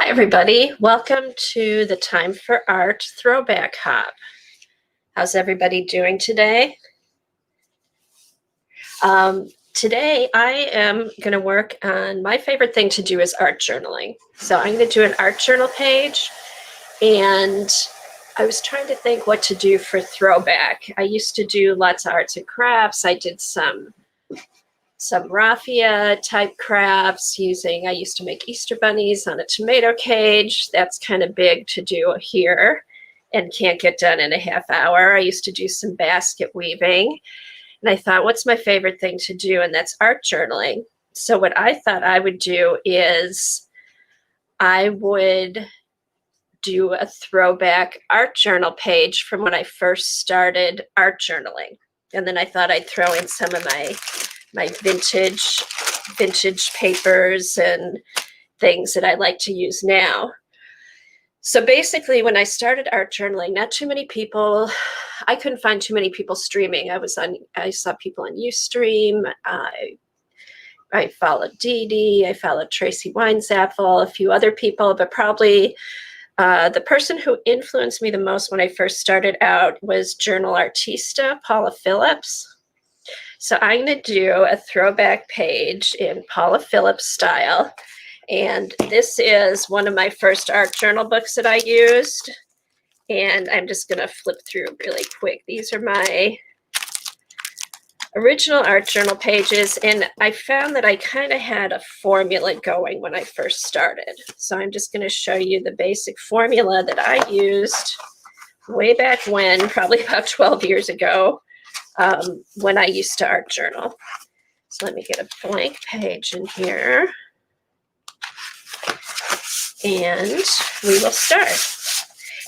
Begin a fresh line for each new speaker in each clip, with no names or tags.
everybody. Welcome to the Time for Art Throwback Hop. How's everybody doing today? Today I am going to work on my favorite thing to do is art journaling. So I'm going to do an art journal page, and I was trying to think what to do for throwback. I used to do lots of arts and crafts. I did some raffia type crafts I used to make Easter bunnies on a tomato cage. That's kind of big to do here and can't get done in a half hour. I used to do some basket weaving, and I thought, what's my favorite thing to do? And that's art journaling. So what I thought I would do is I would do a throwback art journal page from when I first started art journaling. And then I thought I'd throw in some of my vintage papers and things that I like to use now. So basically, when I started art journaling, not too many people, I couldn't find too many people streaming. I saw people on Ustream. I followed Dee Dee, I followed Tracy Weinzapfel, a few other people, but probably the person who influenced me the most when I first started out was journal artista Paula Phillips. So I'm going to do a throwback page in Paula Phillips style. And this is one of my first art journal books that I used. And I'm just going to flip through really quick. These are my original art journal pages. And I found that I kind of had a formula going when I first started. So I'm just going to show you the basic formula that I used way back when, probably about 12 years ago. When I used to art journal. So let me get a blank page in here. And we will start.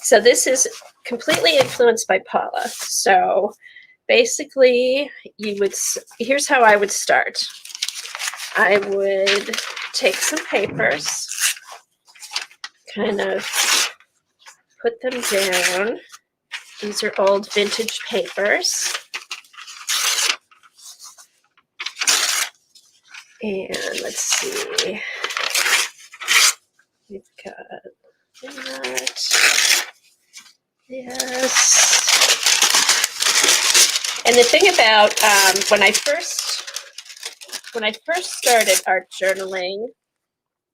So this is completely influenced by Paula. So basically, here's how I would start. I would take some papers, kind of put them down. These are old vintage papers. And let's see, we've got that, yes. And the thing about when I first started art journaling,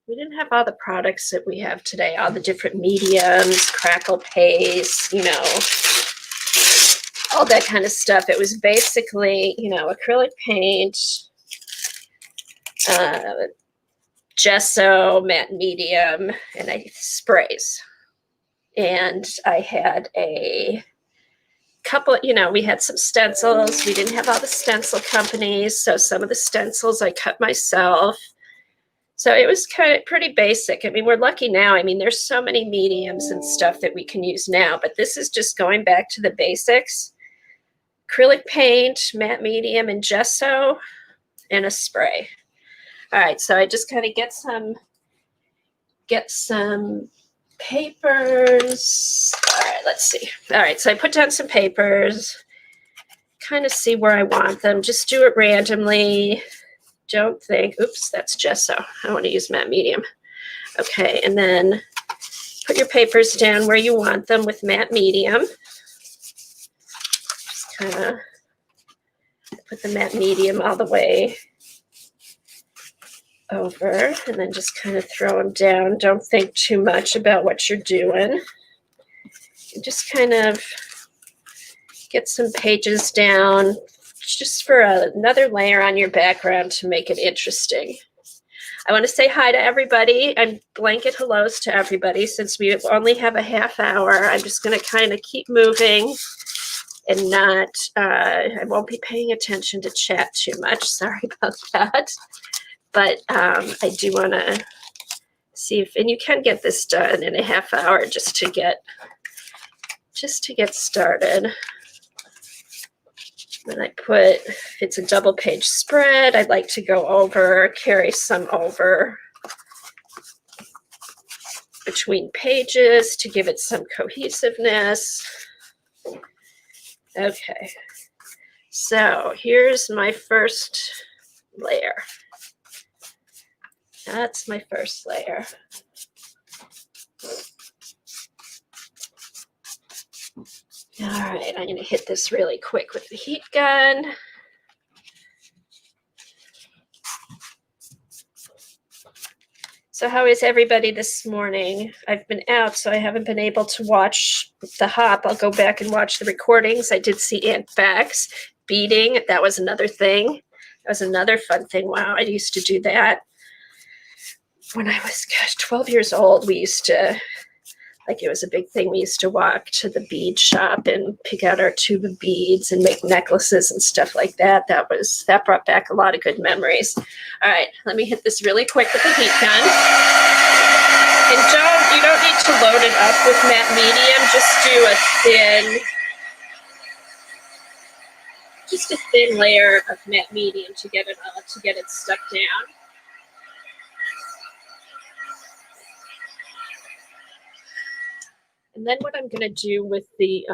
we didn't have all the products that we have today, all the different mediums, crackle paste, all that kind of stuff. It was basically, acrylic paint, gesso, matte medium, and sprays. And I had a couple, we had some stencils. We didn't have all the stencil companies, so some of the stencils I cut myself. So it was kind of pretty basic. I mean, we're lucky now. I mean, there's so many mediums and stuff that we can use now, but this is just going back to the basics. Acrylic paint, matte medium, and gesso, and a spray. All right, so I just kind of get some papers. All right, let's see. All right, so I put down some papers, kind of see where I want them. Just do it randomly. Don't think, oops, that's gesso. I want to use matte medium. Okay, and then put your papers down where you want them with matte medium. Just kind of put the matte medium all the way over, and then just kind of throw them down. Don't think too much about what you're doing. And just kind of get some pages down just for another layer on your background to make it interesting. I want to say hi to everybody and blanket hellos to everybody. Since we only have a half hour, I'm just going to kind of keep moving and not, I won't be paying attention to chat too much. Sorry about that. But I do want to see if, and you can get this done in a half hour just to get started. Then I put, if it's a double page spread, I'd like to go over, carry some over between pages to give it some cohesiveness. Okay, so here's my first layer. That's my first layer. All right, I'm going to hit this really quick with the heat gun. So how is everybody this morning? I've been out, so I haven't been able to watch the hop. I'll go back and watch the recordings. I did see AuntBecs beading. That was another thing. That was another fun thing. Wow, I used to do that. When I was, 12 years old, we used to, like, it was a big thing. We used to walk to the bead shop and pick out our tube of beads and make necklaces and stuff like that. That brought back a lot of good memories. All right, let me hit this really quick with the heat gun. And you don't need to load it up with matte medium. Just a thin layer of matte medium to get it stuck down. And then what I'm going to do with the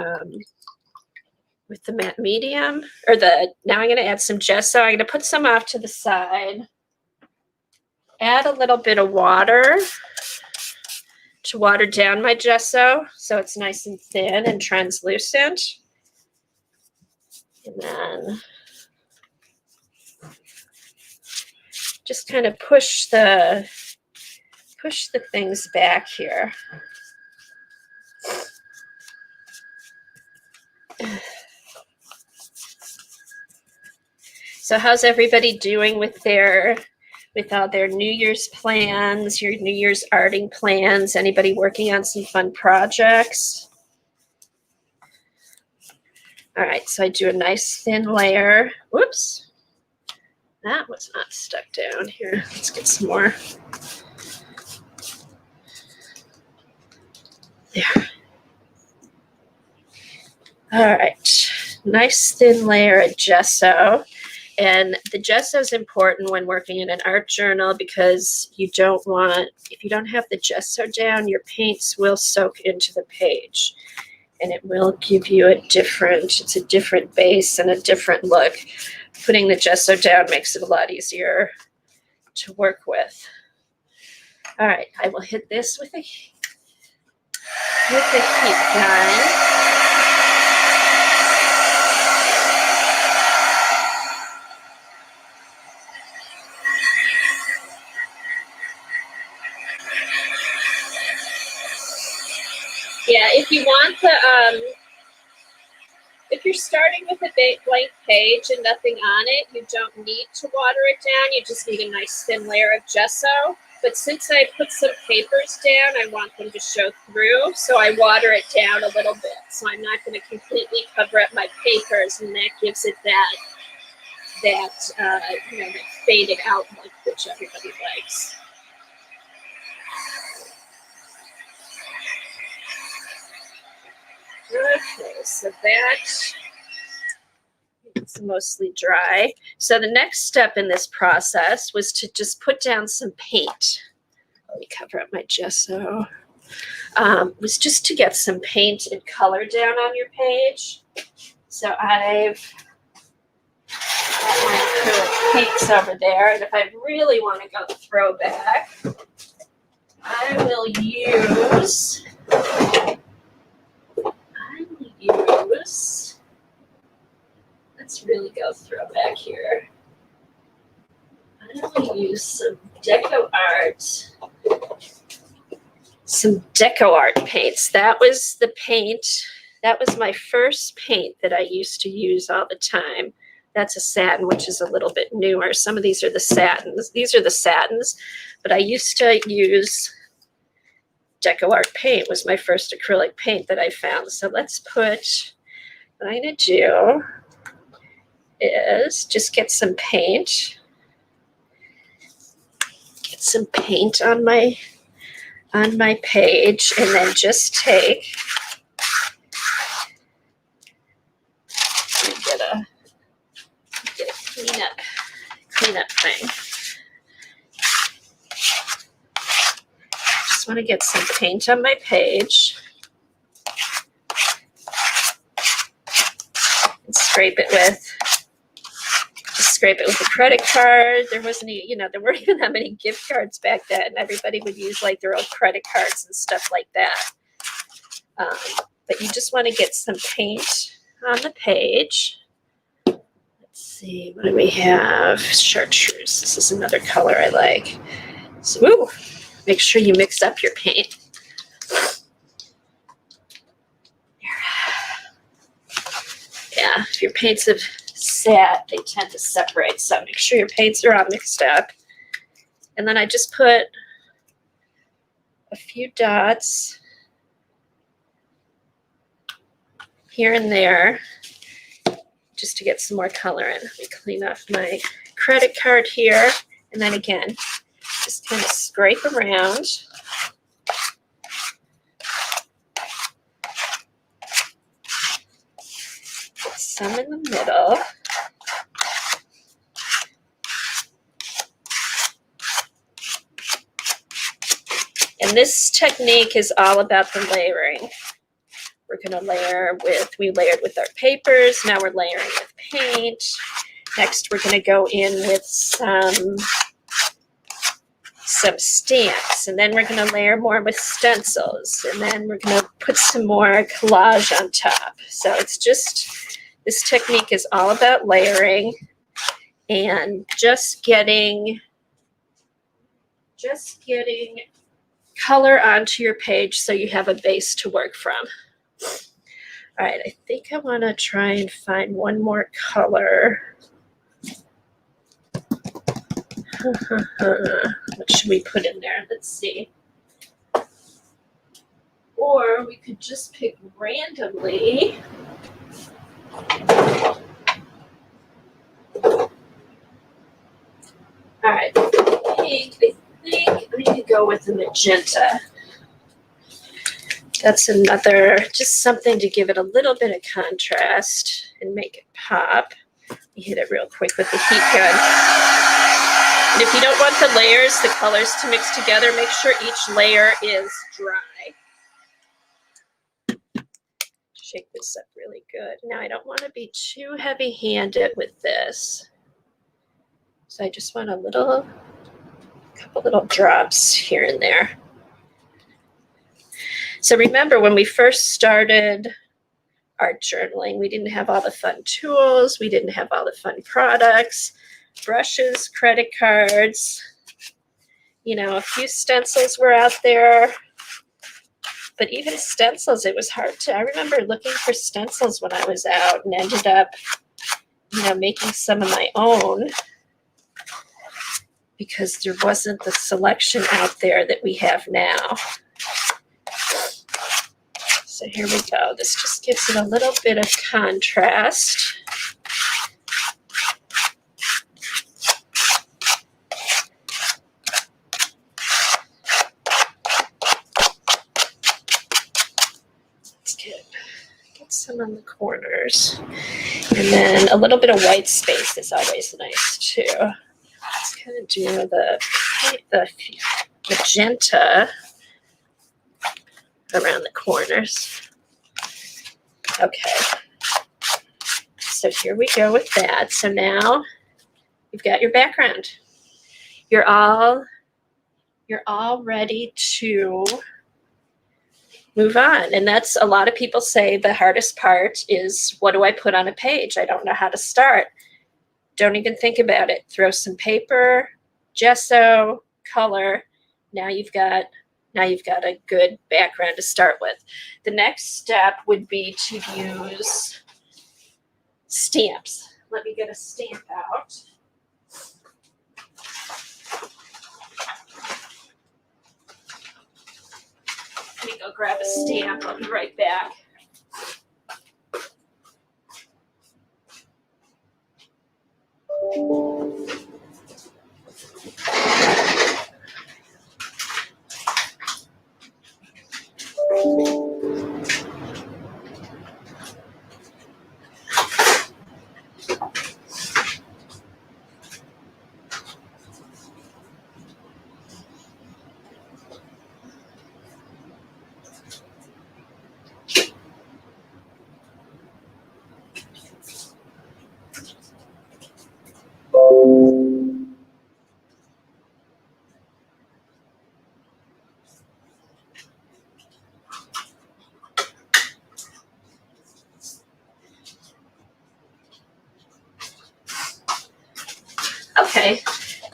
matte medium, now I'm going to add some gesso. I'm going to put some off to the side. Add a little bit of water to water down my gesso so it's nice and thin and translucent. And then just kind of push the things back here. So how's everybody doing with all their New Year's plans, your New Year's arting plans? Anybody working on some fun projects? All right, so I do a nice thin layer. Whoops, that was not stuck down here. Let's get some more. There. All right, nice thin layer of gesso. And the gesso is important when working in an art journal because if you don't have the gesso down, your paints will soak into the page and it will give you it's a different base and a different look. Putting the gesso down makes it a lot easier to work with. All right, I will hit this with a heat gun. Yeah, if you want if you're starting with a blank page and nothing on it, you don't need to water it down. You just need a nice thin layer of gesso. But since I put some papers down, I want them to show through, so I water it down a little bit. So I'm not going to completely cover up my papers, and that gives it that faded out look which everybody likes. Okay, so it's mostly dry. So the next step in this process was to just put down some paint. Let me cover up my gesso. Was just to get some paint and color down on your page. So I've got my acrylic paints over there, and if I really want to go throwback, I will use let's really go throwback here. I will use some Deco Art paints. That was the paint. That was my first paint that I used to use all the time. That's a satin, which is a little bit newer. Some of these are the satins. These are the satins, but I used to use Deco Art paint. Was my first acrylic paint that I found. So let's put, what I'm going to do is just get some paint. Get some paint on my page, and then just get a cleanup thing. Just want to get some paint on my page and scrape it with a credit card. There weren't even that many gift cards back then. Everybody would use like their own credit cards and stuff like that. but you just want to get some paint on the page. Let's see, what do we have? Chartreuse. This is another color I like. So, ooh, make sure you mix up your paint. Yeah, if your paints have sat, they tend to separate. So make sure your paints are all mixed up. And then I just put a few dots here and there just to get some more color in. Let me clean off my credit card here. And then again, just kind of scrape around. Put some in the middle. And this technique is all about the layering. We're going to layer with, we layered with our papers. Now we're layering with paint. Next, we're going to go in with some stamps. And then we're going to layer more with stencils. And then we're going to put some more collage on top. So it's just, this technique is all about layering and just getting color onto your page so you have a base to work from. All right, I think I want to try and find one more color. What should we put in there? Let's see. Or we could just pick randomly. All right, pink, I think I'm going to go with the magenta. That's another, just something to give it a little bit of contrast and make it pop. You hit it real quick with the heat gun. And if you don't want the layers, the colors to mix together, make sure each layer is dry. Shake this up really good. Now I don't want to be too heavy-handed with this. So I just want a couple little drops here and there. So remember, when we first started art journaling, we didn't have all the fun tools. We didn't have all the fun products, brushes, credit cards. You know, a few stencils were out there. But even stencils, it was hard to, I remember looking for stencils when I was out and ended up, you know, making some of my own because there wasn't the selection out there that we have now. So here we go. This just gives it a little bit of contrast. Let's get some on the corners. And then a little bit of white space is always nice too. Let's kind of do the magenta around the corners. Okay. So here we go with that. So now you've got your background. You're all ready to move on. And that's, a lot of people say the hardest part is, what do I put on a page? I don't know how to start. Don't even think about it. Throw some paper, gesso, color. Now you've got a good background to start with. The next step would be to use stamps. Let me get a stamp out. Let me go grab a stamp. I'll be right back.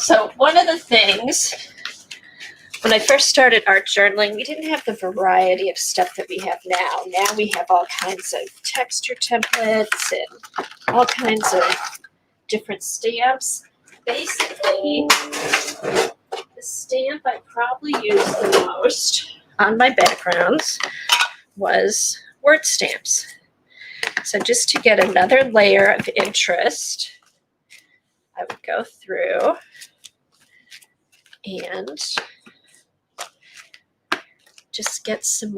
So one of the things, when I first started art journaling, we didn't have the variety of stuff that we have now. Now we have all kinds of texture templates and all kinds of different stamps. Basically, the stamp I probably used the most on my backgrounds was word stamps. So just to get another layer of interest, I would go through and just get some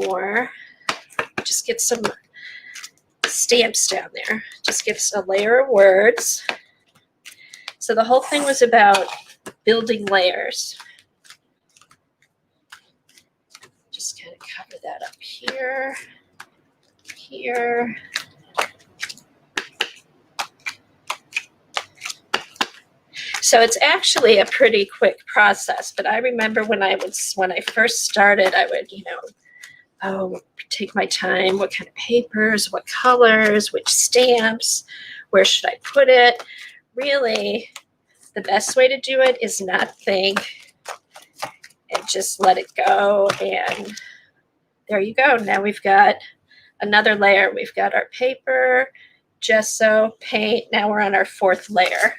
stamps down there. Just gives a layer of words. So the whole thing was about building layers. Just kind of cover that up here, here. So it's actually a pretty quick process, but I remember when I first started, I would, take my time, what kind of papers, what colors, which stamps, where should I put it? Really, the best way to do it is not think and just let it go. And there you go. Now we've got another layer. We've got our paper, gesso, paint. Now we're on our fourth layer.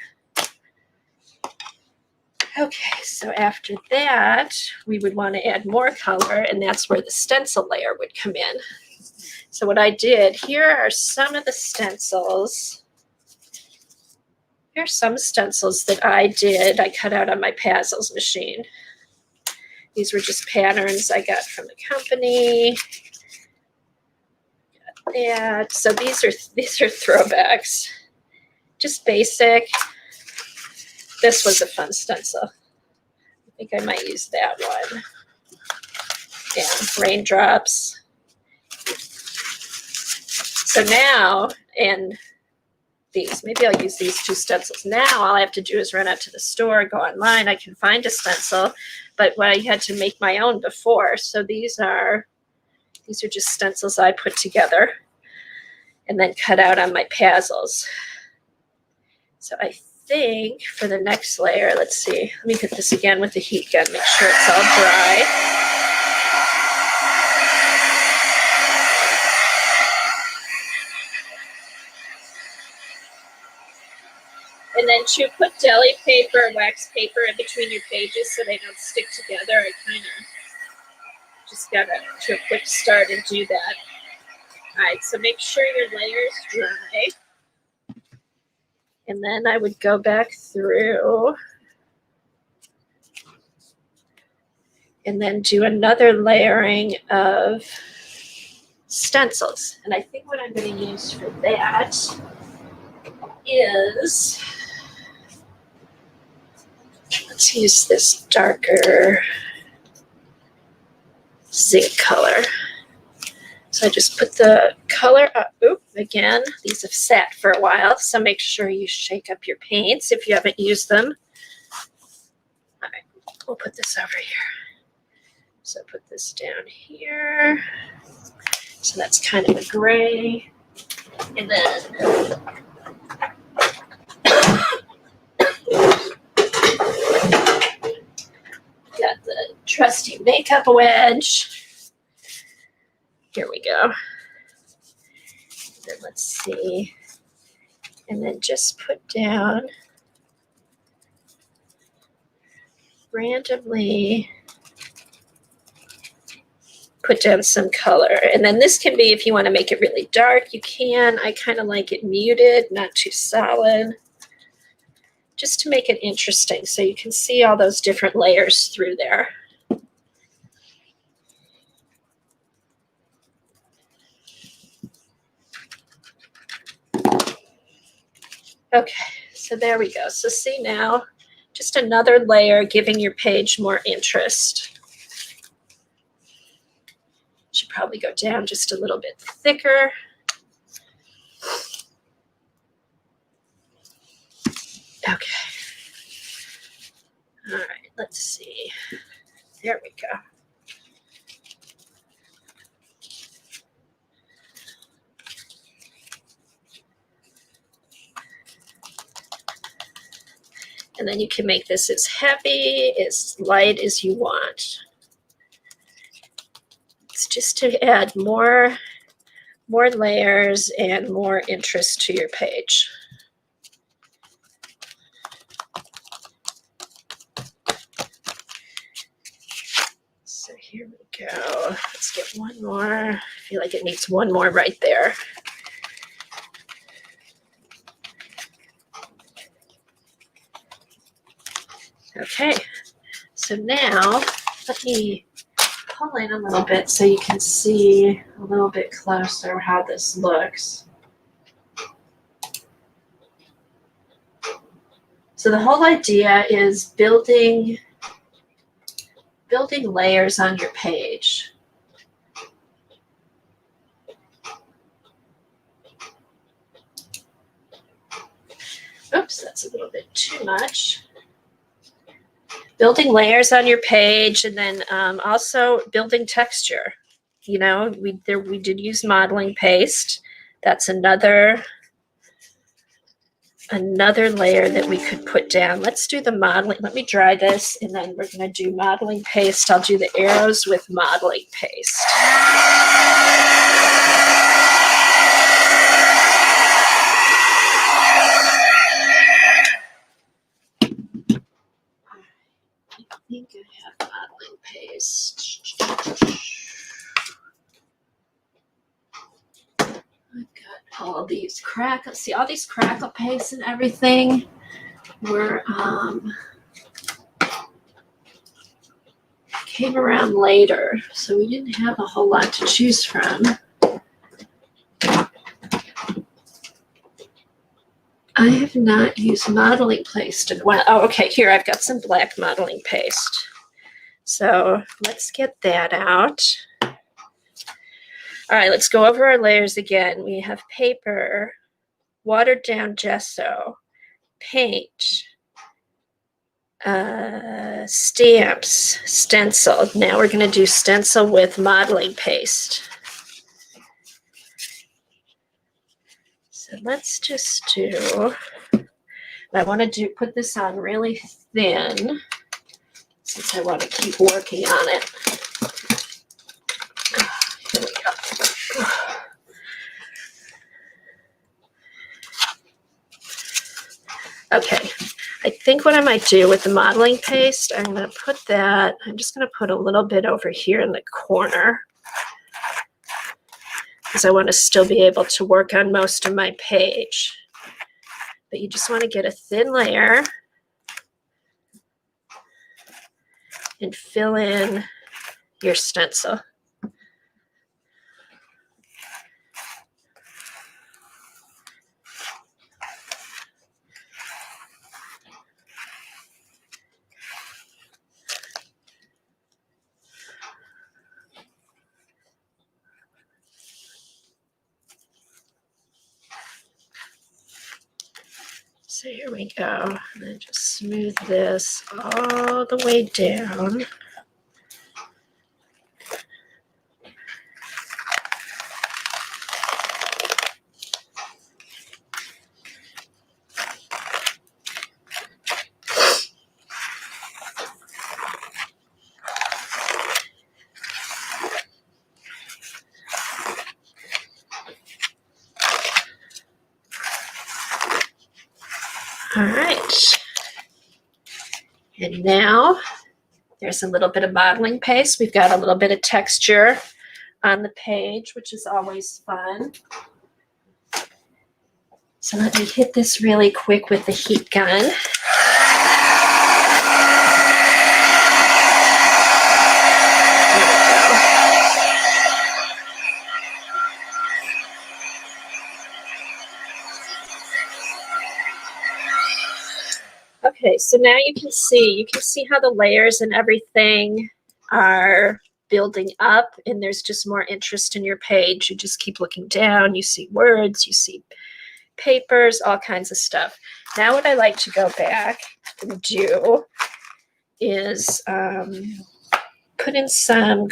Okay, so after that, we would want to add more color, and that's where the stencil layer would come in. So what I did, here are some of the stencils. Here's some stencils that I cut out on my Pazzles machine. These were just patterns I got from the company. Got that. So these are throwbacks, just basic. This was a fun stencil. I think I might use that one. Yeah, raindrops. So now, and these, maybe I'll use these two stencils. Now all I have to do is run out to the store, go online, I can find a stencil, but what I had to make my own before. So these are just stencils I put together and then cut out on my Pazzles. So I think for the next layer, let's see, let me hit this again with the heat gun, make sure it's all dry. And then to put deli paper, wax paper in between your pages so they don't stick together, I kind of just got to a quick start and do that. All right, so make sure your layer is dry. And then I would go back through and then do another layering of stencils. And I think what I'm going to use for that is, let's use this darker zinc color. So I just put the color up. Oop, again, these have sat for a while, so make sure you shake up your paints if you haven't used them. All right, we'll put this over here. So put this down here. So that's kind of a gray. And then got the trusty makeup wedge. Here we go. Then let's see. And then just put down randomly, put down some color. And then this can be, if you want to make it really dark, you can. I kind of like it muted, not too solid, just to make it interesting so you can see all those different layers through there. Okay, so there we go. So see now, just another layer giving your page more interest. Should probably go down just a little bit thicker. Okay. All right, let's see. There we go. And then you can make this as heavy, as light as you want. It's just to add more layers and more interest to your page. So here we go. Let's get one more. I feel like it needs one more right there. Okay, so now let me pull in a little bit so you can see a little bit closer how this looks. So the whole idea is building layers on your page. Oops, that's a little bit too much. Building layers on your page, and then also building texture. You know, we did use modeling paste. That's another layer that we could put down. Let's do the modeling. Let me dry this, and then we're going to do modeling paste. I'll do the arrows with modeling paste. I think I have modeling paste. I've got all these crackle. See all these crackle pastes and everything were came around later, so we didn't have a whole lot to choose from. I have not used modeling paste in a while. Oh, okay, here I've got some black modeling paste. So let's get that out. All right, let's go over our layers again. We have paper, watered down gesso, paint, stamps, stencil. Now we're going to do stencil with modeling paste. So let's just do, I want to put this on really thin since I want to keep working on it. Here we go. Okay, I think what I might do with the modeling paste, I'm going to put that, I'm just going to put a little bit over here in the corner because I want to still be able to work on most of my page. But you just want to get a thin layer and fill in your stencil. So here we go, and then just smooth this all the way down. All right, and now there's a little bit of modeling paste. We've got a little bit of texture on the page, which is always fun. So let me hit this really quick with the heat gun. Okay, so now you can see how the layers and everything are building up, and there's just more interest in your page. You just keep looking down, you see words, you see papers, all kinds of stuff. Now what I like to go back and do is go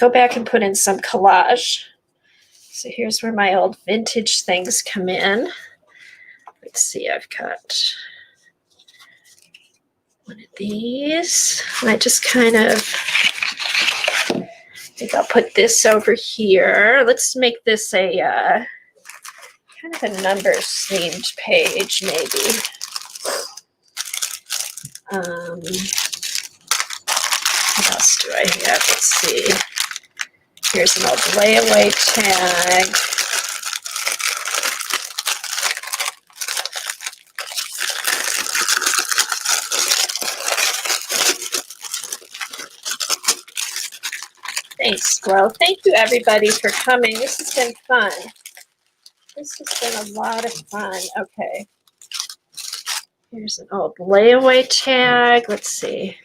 back and put in some collage. So here's where my old vintage things come in. Let's see, I've got one of these. And I just kind of, I think I'll put this over here. Let's make this a kind of a numbers themed page, maybe. What else do I have? Let's see. Here's an old layaway tag. Thanks. Well, thank you everybody for coming. This has been fun. This has been a lot of fun. Okay. Here's an old layaway tag. Let's see.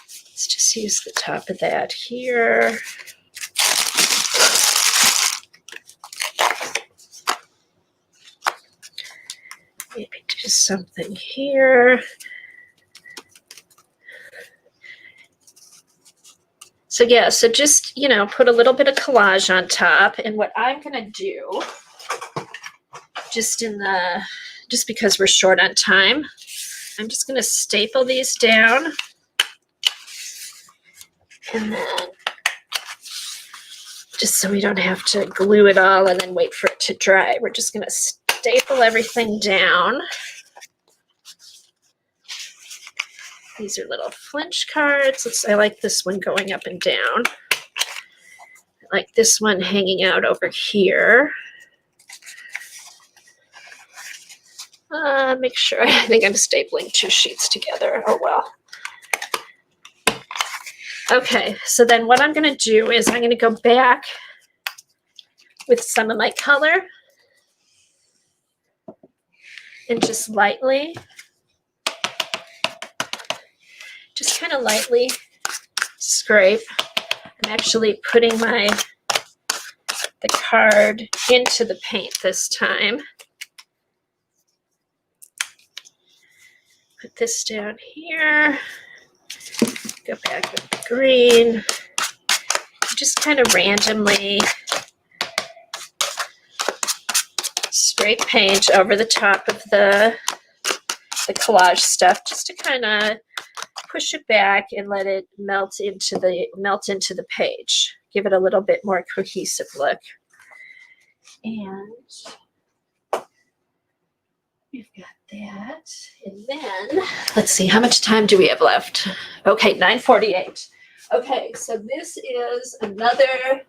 Let's just use the top of that here. Maybe do something here. So yeah, so just, you know, put a little bit of collage on top. And what I'm going to do, just because we're short on time, I'm just going to staple these down. And then just so we don't have to glue it all and then wait for it to dry, we're just going to staple everything down. These are little flinch cards. I like this one going up and down. I like this one hanging out over here. Make sure, I think I'm stapling two sheets together. Oh well. Okay, so then what I'm going to do is I'm going to go back with some of my color and just lightly, just kind of lightly scrape. I'm actually putting the card into the paint this time. Put this down here. Go back with the green. Just kind of randomly spray paint over the top of the collage stuff, just to kind of push it back and let it melt into the page. Give it a little bit more cohesive look. And we've got that. And then let's see, how much time do we have left? Okay, 9:48. Okay, so this is another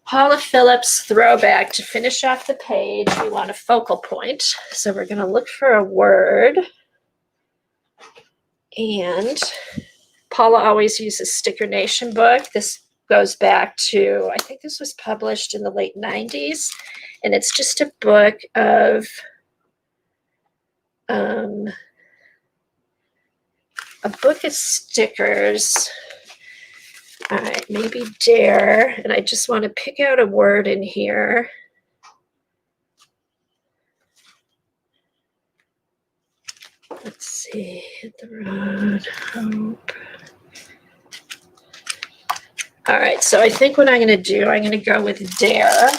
Paula Phillips throwback to finish off the page. We want a focal point. So we're going to look for a word. And Paula always uses Sticker Nation book. This goes back to, I think this was published in the late 90s. And it's just a book of stickers. All right, maybe dare. And I just want to pick out a word in here. Let's see, hit the road, hope. All right, so I think what I'm going to do, I'm going to go with dare.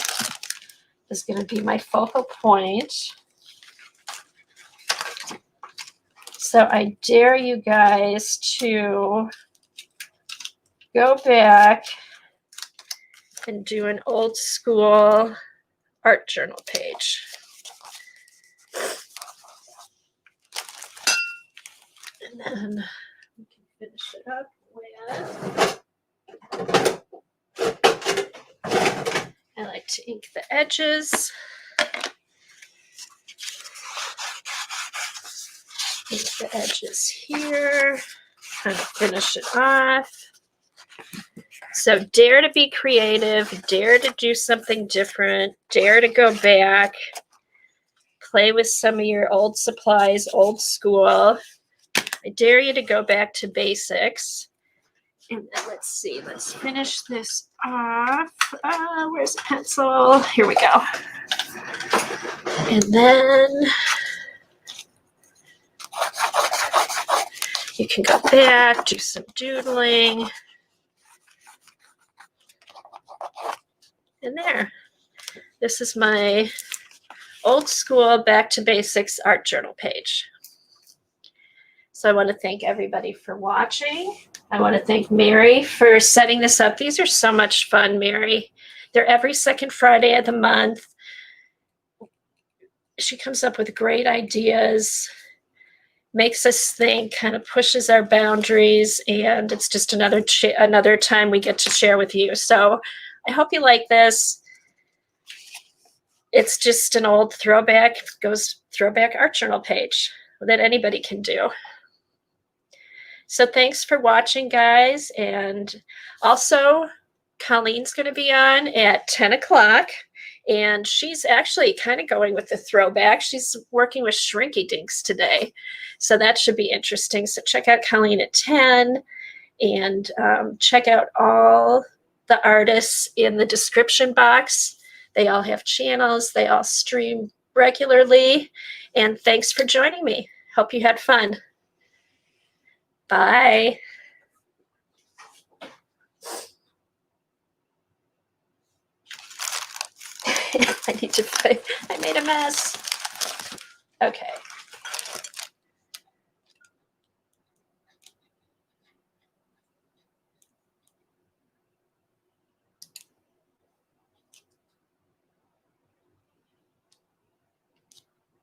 Is going to be my focal point. So I dare you guys to go back and do an old school art journal page. And then we can finish it up with, I like to ink the edges. Ink the edges here, kind of finish it off. So dare to be creative, dare to do something different, dare to go back, play with some of your old supplies, old school. I dare you to go back to basics. And then let's see, let's finish this off. Where's the pencil? Here we go. And then you can go back, do some doodling. And there. This is my old school back to basics art journal page. So I want to thank everybody for watching. I want to thank Meri for setting this up. These are so much fun, Meri. They're every second Friday of the month. She comes up with great ideas, makes us think, kind of pushes our boundaries, and it's just another time we get to share with you. So I hope you like this. It's just an old throwback art journal page that anybody can do. So thanks for watching, guys. And also, Colleen's going to be on at 10 o'clock. And she's actually kind of going with the throwback. She's working with Shrinky Dinks today. So that should be interesting. So check out Colleen at 10. And check out all the artists in the description box. They all have channels. They all stream regularly. And thanks for joining me. Hope you had fun. Bye. I made a mess. Okay.